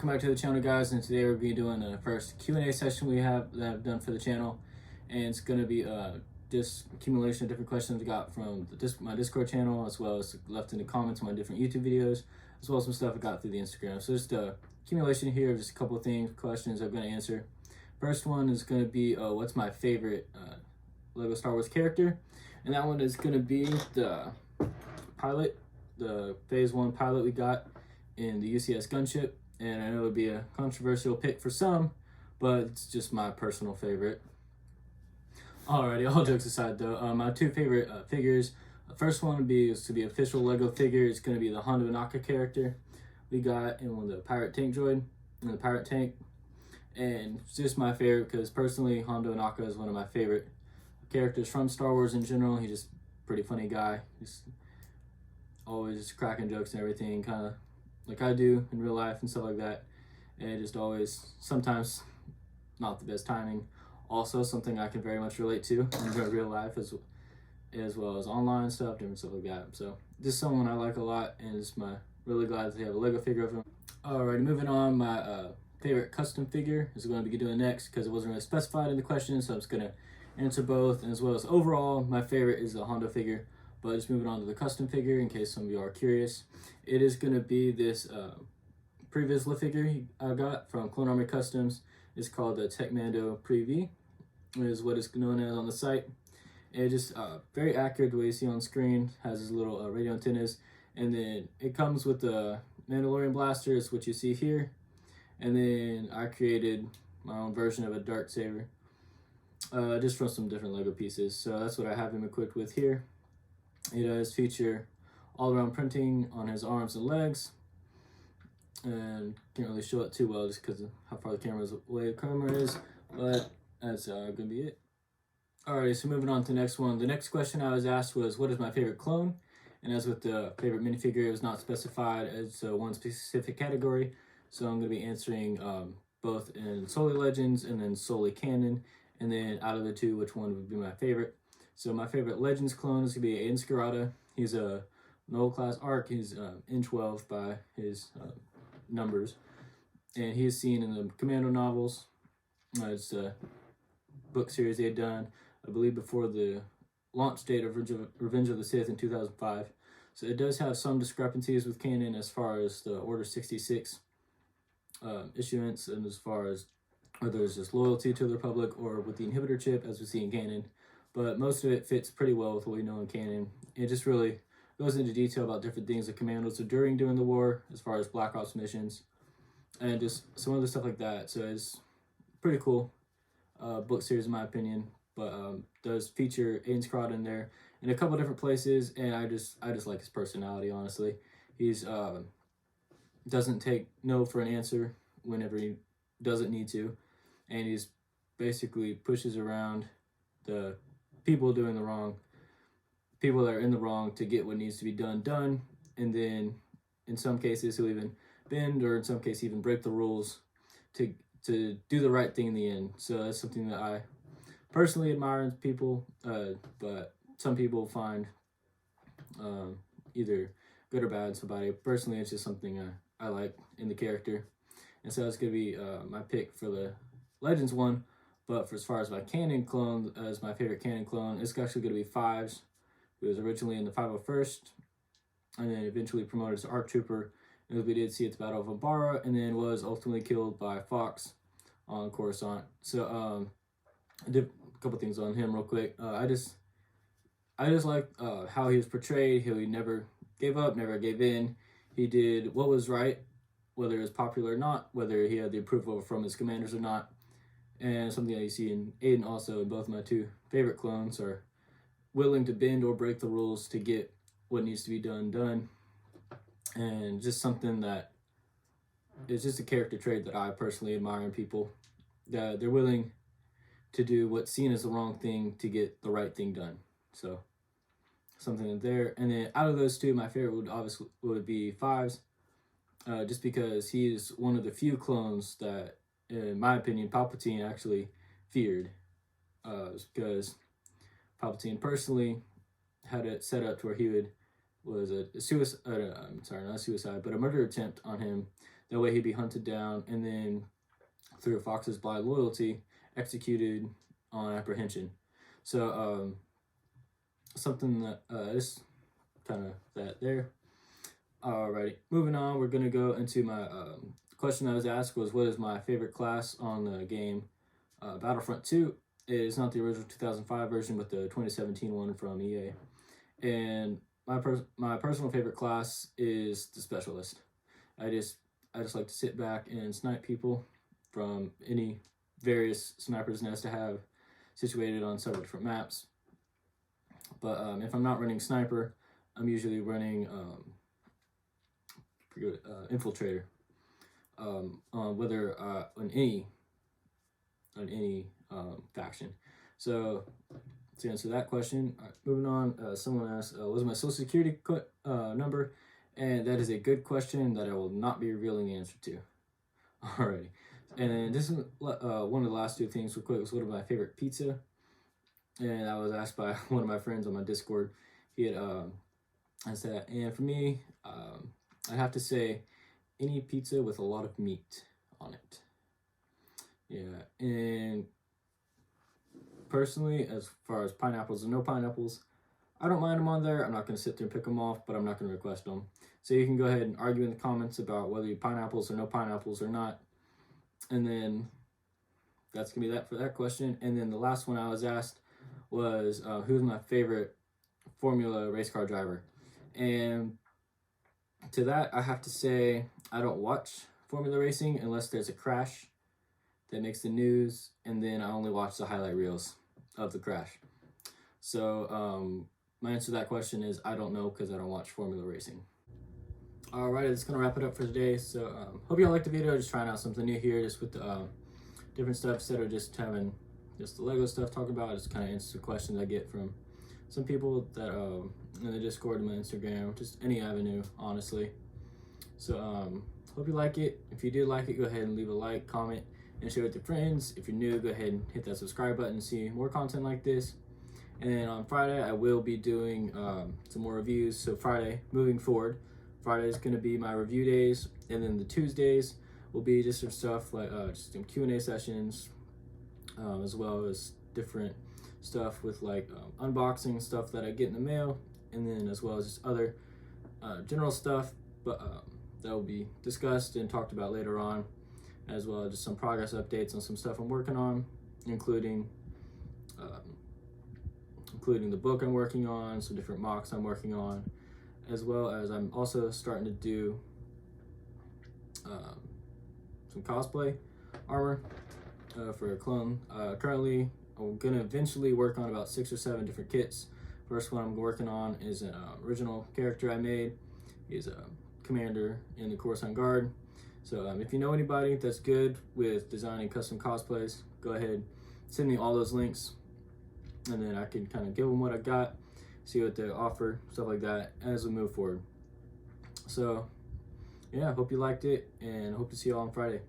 welcome back to the channel, guys. And today we're going to be doing the first Q&A session we have that I've done for the channel, and it's going to be just accumulation of different questions we got from my Discord channel, as well as left in the comments on my different YouTube videos, as well as some stuff I got through the Instagram. So just accumulation here of just a couple of questions I'm going to answer. First one is going to be what's my favorite Lego Star Wars character, and that one is going to be the pilot, the Phase 1 pilot we got in the UCS gunship. And I know it would be a controversial pick for some, but it's just my personal favorite. Alrighty, all jokes aside though, my two favorite figures. The first one would be official Lego figure. It's going to be the Hondo Ohnaka character we got in the pirate tank droid, in the pirate tank. And it's just my favorite because personally, Hondo Ohnaka is one of my favorite characters from Star Wars in general. He's just a pretty funny guy. He's always just cracking jokes and everything, kind of like I do in real life and stuff like that, and just always, sometimes not the best timing. Also something I can very much relate to in real life as well as online stuff, different stuff like that. So just someone I like a lot, and it's really glad that they have a Lego figure of him. Alright, moving on, my favorite custom figure is going to be doing next because it wasn't really specified in the question, so I'm just going to answer both. And as well as overall, my favorite is the Hondo figure. But just moving on to the custom figure, in case some of you are curious, it is going to be this previous figure I got from Clone Army Customs. It's called the Techmando Pre-V, is what it's known as on the site. And it's just very accurate the way you see on screen. Has his little radio antennas, and then it comes with the Mandalorian blaster, is what you see here. And then I created my own version of a Darksaber, just from some different Lego pieces. So that's what I have him equipped with here. It does feature all-around printing on his arms and legs, and can't really show it too well just because of how far the camera is, but that's gonna be it. Alright, so moving on to the next one. The next question I was asked was, what is my favorite clone? And as with the favorite minifigure, it was not specified as one specific category, so I'm gonna be answering both in solely Legends and then solely canon, and then out of the two, which one would be my favorite. So my favorite Legends clone is going to be Aiden Scarata. He's an old class ARC. He's in 12 by his numbers. And he is seen in the Commando novels. It's a book series they had done, I believe, before the launch date of Revenge of the Sith in 2005. So it does have some discrepancies with canon as far as the Order 66 issuance, and as far as whether there's just loyalty to the Republic or with the inhibitor chip, as we see in canon. But most of it fits pretty well with what we know in canon. It just really goes into detail about different things the commandos are doing during the war, as far as Black Ops missions, and just some other stuff like that. So it's pretty cool book series in my opinion, but does feature Aiden Scarata in there in a couple different places, and I just like his personality, honestly. He's doesn't take no for an answer whenever he doesn't need to, and he's basically pushes around the people that are in the wrong to get what needs to be done, and then in some cases he'll even bend, or in some cases even break the rules to do the right thing in the end. So that's something that I personally admire in people, but some people find either good or bad. So personally, it's just something I like in the character, and so it's gonna be my pick for the Legends one. But as far as my canon clone, as my favorite canon clone, it's actually going to be Fives, who was originally in the 501st, and then eventually promoted to ARC Trooper, as we did see at the Battle of Umbara, and then was ultimately killed by Fox on Coruscant. So I did a couple things on him real quick. I just like how he was portrayed. How he never gave up, never gave in. He did what was right, whether it was popular or not, whether he had the approval from his commanders or not. And something that you see in Aiden also, in both my two favorite clones, are willing to bend or break the rules to get what needs to be done. And just something that is just a character trait that I personally admire in people, that they're willing to do what's seen as the wrong thing to get the right thing done. So something there. And then out of those two, my favorite would be Fives, just because he is one of the few clones that, in my opinion, Palpatine actually feared, because Palpatine personally had it set up to where he was a suicide, not a suicide, but a murder attempt on him That way he'd be hunted down and then, through a fox's blind loyalty, executed on apprehension. So something that is kind of that there. Alrighty, moving on, we're gonna go into my question that was asked was, what is my favorite class on the game Battlefront 2? It is not the original 2005 version, but the 2017 one from EA. And my personal favorite class is the Specialist. I just like to sit back and snipe people from any various snipers nest to have situated on several different maps. But if I'm not running sniper, I'm usually running infiltrator. Whether on any faction. So to answer that question, moving on, someone asked, what is my social security number? And that is a good question that I will not be revealing the answer to. Alrighty. And this is one of the last two things real quick was, what is my favorite pizza? And I was asked by one of my friends on my Discord. He had I said, and for me, I have to say any pizza with a lot of meat on it. Yeah, and personally, as far as pineapples and no pineapples, I don't mind them on there. I'm not going to sit there and pick them off, but I'm not going to request them. So you can go ahead and argue in the comments about whether you pineapples or no pineapples or not. And then that's going to be that for that question. And then the last one I was asked was, who's my favorite Formula race car driver? And to that, I have to say I don't watch Formula racing unless there's a crash that makes the news, and then I only watch the highlight reels of the crash. So my answer to that question is I don't know, because I don't watch Formula racing. Alright, that's going to wrap it up for today. So hope you all liked the video. Just trying out something new here, just with the different stuff instead of just having just the Lego stuff talk about. Just kind of answer questions I get from some people that in the Discord and my Instagram, just any avenue, honestly. So hope you like it. If you did like it, go ahead and leave a like, comment, and share with your friends. If you're new, go ahead and hit that subscribe button to see more content like this. And then on Friday, I will be doing some more reviews. So Friday, moving forward, Friday is going to be my review days, and then the Tuesdays will be just some stuff like just some Q&A sessions, as well as different stuff with like unboxing stuff that I get in the mail, and then as well as just other general stuff, but that will be discussed and talked about later on, as well as just some progress updates on some stuff I'm working on, including the book I'm working on, some different mocks I'm working on, as well as I'm also starting to do some cosplay armor for a clone. Currently, I'm gonna eventually work on about 6 or 7 different kits. First one I'm working on is an original character I made. He's a commander in the Coruscant Guard. So if you know anybody that's good with designing custom cosplays, go ahead, send me all those links, and then I can kind of give them what I got, see what they offer, stuff like that as we move forward. So yeah, hope you liked it, and hope to see you all on Friday.